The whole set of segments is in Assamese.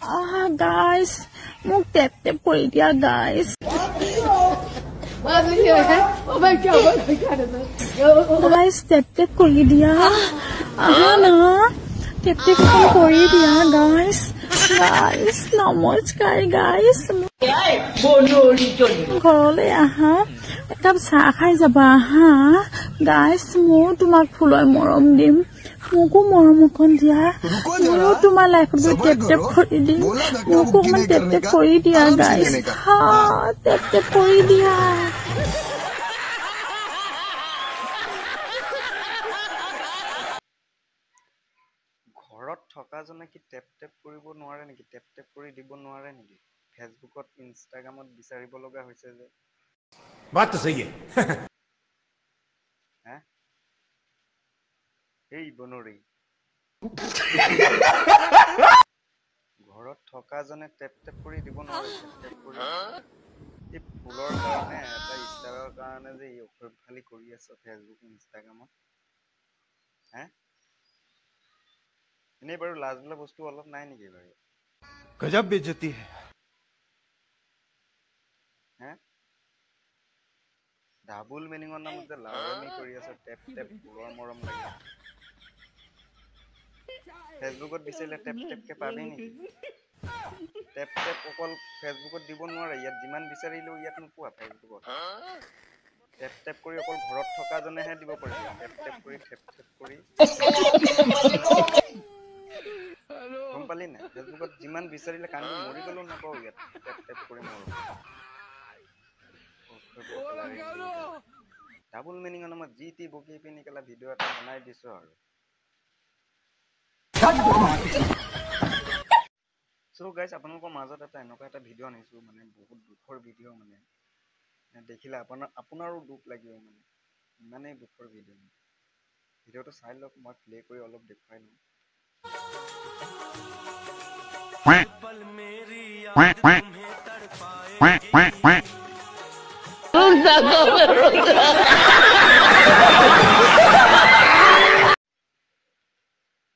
Guys, মোক টেপ টেপ কৰি দিয়া guys. Guys, টেপ টেপ কৰি দিয়া. না টেপ টেপ কৰি দিয়া guys. Guys, নমস্কাৰ guys. ঘৰলৈ আহা একাপ চাহ খাই যাবা হা guys. মই তোমাক ফুলৰ মৰম দিম. মোকো মৰম অকণ দিয়া. ময়ো তোমাৰ লাইফত টেপ টেপ কৰি দিম. মোকো অকমান টেপ টেপ কৰি দিয়া guys. হা টেপ টেপ কৰি দিয়া. ঘৰত থকা জনে কি টেপ টেপ কৰিব নোৱাৰে নেকি? টেপ টেপ কৰি দিব নোৱাৰে নেকি? ফেচবুকত ইনষ্টাগ্ৰামত বিচাৰিব লগা হৈছে যে। বাত তো সহি হে এই বনৰি ঘৰত থকা জনে টেপ টেপ কৰি দিব নোৱাৰে। টেপ কৰি এই ফুলৰ কাৰণে এটা ষ্টাৰৰ কাৰণে যে এই অফাৰ খালি কৰি আছে ফেচবুক ইনষ্টাগ্ৰামত। হে এনেই বাৰু লাজ বোলা বস্তু অলপ নাই নেকি বাৰু? গজব বেইজ্জতি হে ডাবুল মিনিঙৰ নামত যে লাউৰামি কৰি আছে। টেপ টেপ ফুলৰ মৰম লাগে। ফেচবুকত বিচাৰিলে টেপ টেপকে পাবি নেকি? টেপ টেপ অকল ফেচবুকত দিব নোৱাৰে। ইয়াত যিমান বিচাৰিলেও ইয়াত নোপোৱা ফেচবুকত। টেপ টেপ কৰি অকল ঘৰত থকা জনেহে দিব পাৰিব। টেপ টেপ কৰি গম পালি নাই? ফেচবুকত যিমান বিচাৰিলে কান্দি মৰি গলেও নাপাওঁ ইয়াত টেপ টেপ কৰি মৰম। ডাবুল মিনিঙৰ নামত যি টি বকি পিনি কেলা ভিডিঅ' এটা বনাই দিছো আৰু। So guys, আপোনালোকৰ মাজত এনেকুৱা এটা ভিডিঅ' আনিছো মানে বহুত দুখৰ ভিডিঅ' মানে দেখিলে আপোনাৰো দুখ লাগিব মানে ইমানেই দুখৰ ভিডিঅ'। ভিডিঅ'টো চাই লওক। মই প্লে কৰি অলপ দেখুৱাই লওঁ।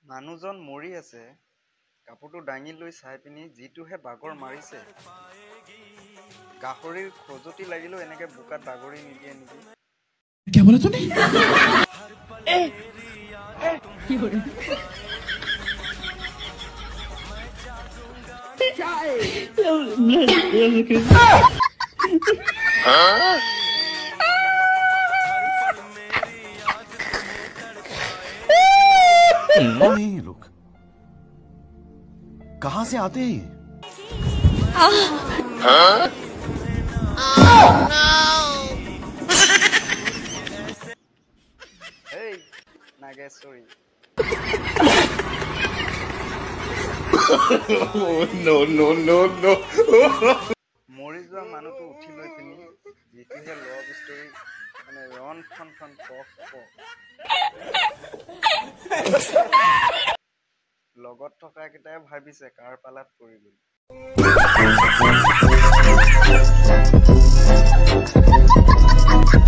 মানুহজন মৰি আছে। কাপোৰটো দাঙি লৈ চাই পিনি যিটোহে বাগৰ মাৰিছে। গাহৰিৰ খজুতি লাগিলেও এনেকে বোকাত বাগৰি নিদিয়ে নেকি? क्या बोला तूने? नहीं लोग कहाँ से आते हैं? Hey, Nagesuri. No. মৰি যোৱা মানুহটো উঠি লৈ পিনি যিটোহে লভ ষ্টৰী মানে ৰন ফন লগত থকা কেইটাই ভাবিছে কাৰ পালাত পৰি গ'ল।